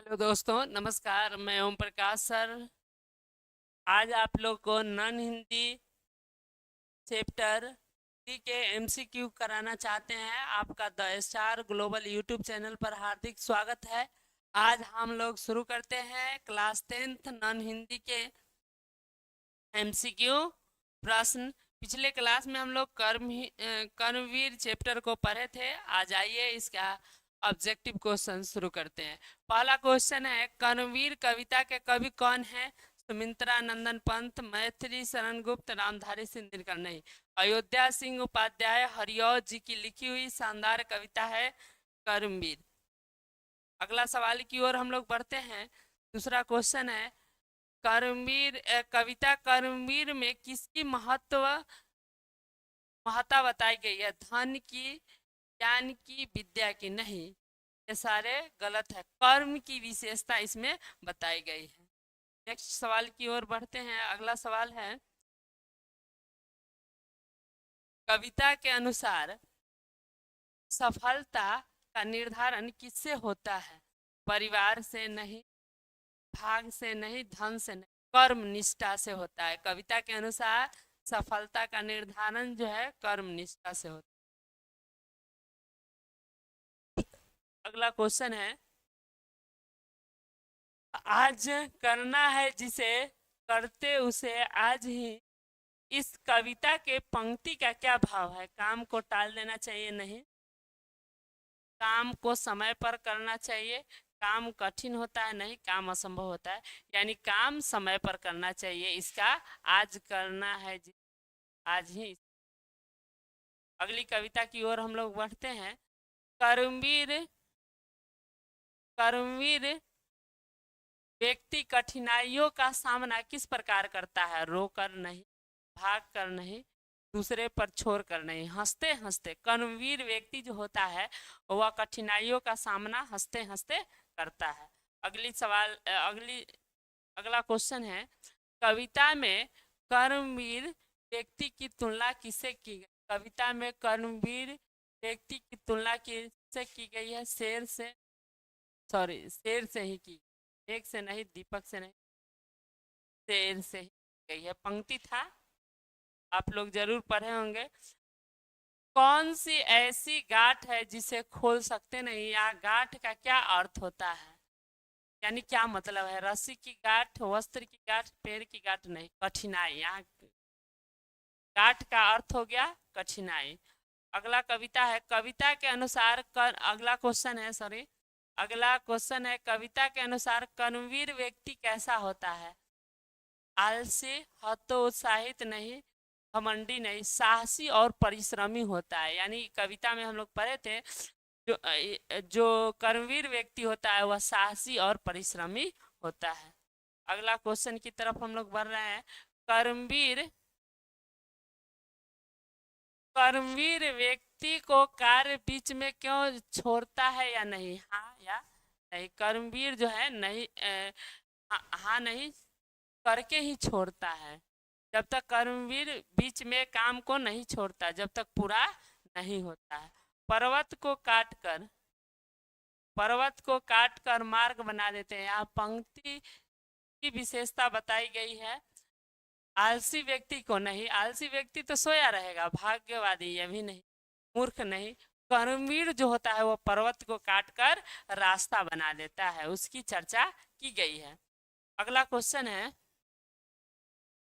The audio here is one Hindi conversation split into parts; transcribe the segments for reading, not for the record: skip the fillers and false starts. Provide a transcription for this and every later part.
हेलो दोस्तों, नमस्कार। मैं ओम प्रकाश सर। आज आप लोग को नॉन हिंदी चैप्टर 3 के एमसीक्यू कराना चाहते हैं। आपका the star global YouTube channel पर हार्दिक स्वागत है। आज हम लोग शुरू करते हैं क्लास 10th नॉन हिंदी के एमसीक्यू प्रश्न। पिछले क्लास में हम लोग कर्मवीर चैप्टर को पढ़े थे। आज आइए इसका ऑब्जेक्टिव क्वेश्चन शुरू करते हैं। पहला क्वेश्चन है, कर्मवीर कविता के कवि कौन है? सुमित्रा नंदन पंत, मैथिली शरण गुप्त, रामधारी सिंह दिनकर। नहीं, अयोध्या सिंह उपाध्याय हरिऔध जी की लिखी हुई शानदार कविता है कर्मवीर। अगला सवाल की ओर हम लोग बढ़ते हैं। दूसरा क्वेश्चन है, कविता कर्मवीर में किसकी महत्ता बताई गई है? धन की, ज्ञान की, विद्या की? नहीं, ये सारे गलत है। कर्म की विशेषता इसमें बताई गई है। नेक्स्ट सवाल की ओर बढ़ते हैं। अगला सवाल है, कविता के अनुसार सफलता का निर्धारण किससे होता है? परिवार से नहीं, भाग से नहीं, धन से नहीं, कर्म निष्ठा से होता है। कविता के अनुसार सफलता का निर्धारण जो है कर्म निष्ठा से होता है। अगला क्वेश्चन है, आज करना है जिसे करते उसे आज ही। इस कविता के पंक्ति का क्या भाव है? काम को टाल देना चाहिए? नहीं, काम को समय पर करना चाहिए। काम कठिन होता है? नहीं, काम असंभव होता है। यानी काम समय पर करना चाहिए। इसका आज करना है आज ही। अगली कविता की ओर हम लोग बढ़ते हैं। कर्मवीर कर्मवीर व्यक्ति कठिनाइयों का सामना किस प्रकार करता है? रोकर नहीं, भाग कर नहीं, दूसरे पर छोड़ कर नहीं, हंसते हंसते। कर्मवीर व्यक्ति जो होता है वह कठिनाइयों का सामना हंसते हंसते करता है। अगला क्वेश्चन है, कविता में कर्मवीर व्यक्ति की तुलना किससे की गई? कविता में कर्मवीर व्यक्ति की तुलना किससे की गई है? शेर से ही की, एक से नहीं, दीपक से नहीं, शेर से ही गई है। पंक्ति था, आप लोग जरूर पढ़े होंगे। कौन सी ऐसी गांठ है जिसे खोल सकते नहीं? या गांठ का क्या अर्थ होता है? यानी क्या मतलब है? रस्सी की गांठ, वस्त्र की गांठ, पेड़ की गांठ? नहीं, कठिनाई। यहाँ गांठ का अर्थ हो गया कठिनाई। अगला कविता है, कविता के अनुसार अगला क्वेश्चन है, सॉरी, अगला क्वेश्चन है, कविता के अनुसार कर्मवीर व्यक्ति कैसा होता है? आलसी, हतोत्साहित नहीं, घमंडी नहीं, साहसी और परिश्रमी होता है। यानी कविता में हम लोग पढ़े थे, जो कर्मवीर व्यक्ति होता है वह साहसी और परिश्रमी होता है। अगला क्वेश्चन की तरफ हम लोग बढ़ रहे हैं। कर्मवीर कर्मवीर व्यक्ति को कार्य बीच में क्यों छोड़ता है या नहीं? हाँ या नहीं? कर्मवीर जो है नहीं, हाँ नहीं करके ही छोड़ता है। जब तक कर्मवीर बीच में काम को नहीं छोड़ता, जब तक पूरा नहीं होता है। पर्वत को काट कर मार्ग बना देते हैं। यहाँ पंक्ति की विशेषता बताई गई है। आलसी व्यक्ति को नहीं, आलसी व्यक्ति तो सोया रहेगा, भाग्यवादी ये भी नहीं, मूर्ख नहीं। कर्मवीर जो होता है वो पर्वत को काट कर रास्ता बना देता है, उसकी चर्चा की गई है। अगला क्वेश्चन है,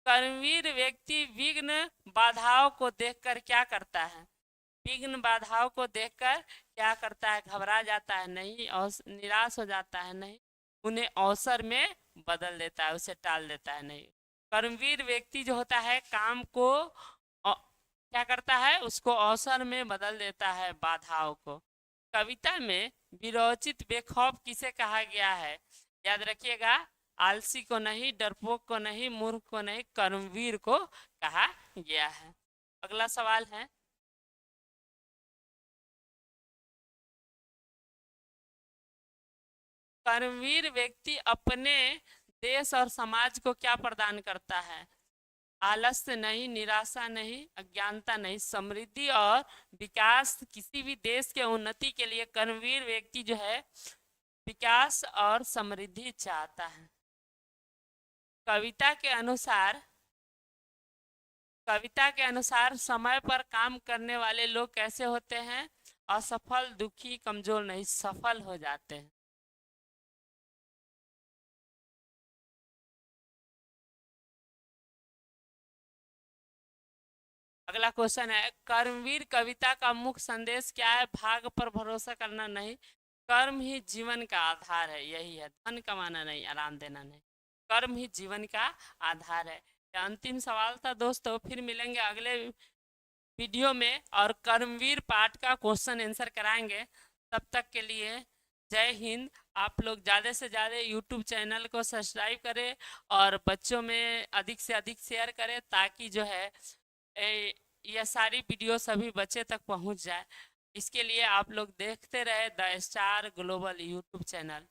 कर्मवीर व्यक्ति विघ्न बाधाओं को देखकर क्या करता है? विघ्न बाधाओं को देखकर क्या करता है? घबरा जाता है? नहीं, और निराश हो जाता है? नहीं, उन्हें अवसर में बदल देता है, उसे टाल देता है? नहीं। कर्मवीर व्यक्ति जो होता है काम को क्या करता है? उसको अवसर में बदल देता है, बाधाओं को। कविता में विरोचित बेखौफ किसे कहा गया है? याद रखिएगा, आलसी को नहीं, डरपोक को नहीं, मूर्ख को नहीं, कर्मवीर को कहा गया है। अगला सवाल है, कर्मवीर व्यक्ति अपने देश और समाज को क्या प्रदान करता है? आलस्य नहीं, निराशा नहीं, अज्ञानता नहीं, समृद्धि और विकास। किसी भी देश के उन्नति के लिए कर्मवीर व्यक्ति जो है विकास और समृद्धि चाहता है। कविता के अनुसार समय पर काम करने वाले लोग कैसे होते हैं? असफल, दुखी, कमजोर नहीं, सफल हो जाते हैं। अगला क्वेश्चन है, कर्मवीर कविता का मुख्य संदेश क्या है? भाग्य पर भरोसा करना नहीं, कर्म ही जीवन का आधार है। यही है, धन कमाना नहीं, आराम देना नहीं, कर्म ही जीवन का आधार है। यह अंतिम सवाल था दोस्तों। फिर मिलेंगे अगले वीडियो में और कर्मवीर पाठ का क्वेश्चन आंसर कराएंगे। तब तक के लिए जय हिंद। आप लोग ज़्यादा से ज़्यादा यूट्यूब चैनल को सब्सक्राइब करें और बच्चों में अधिक से अधिक शेयर करें, ताकि जो है यह सारी वीडियो सभी बच्चे तक पहुंच जाए। इसके लिए आप लोग देखते रहे the star global YouTube channel.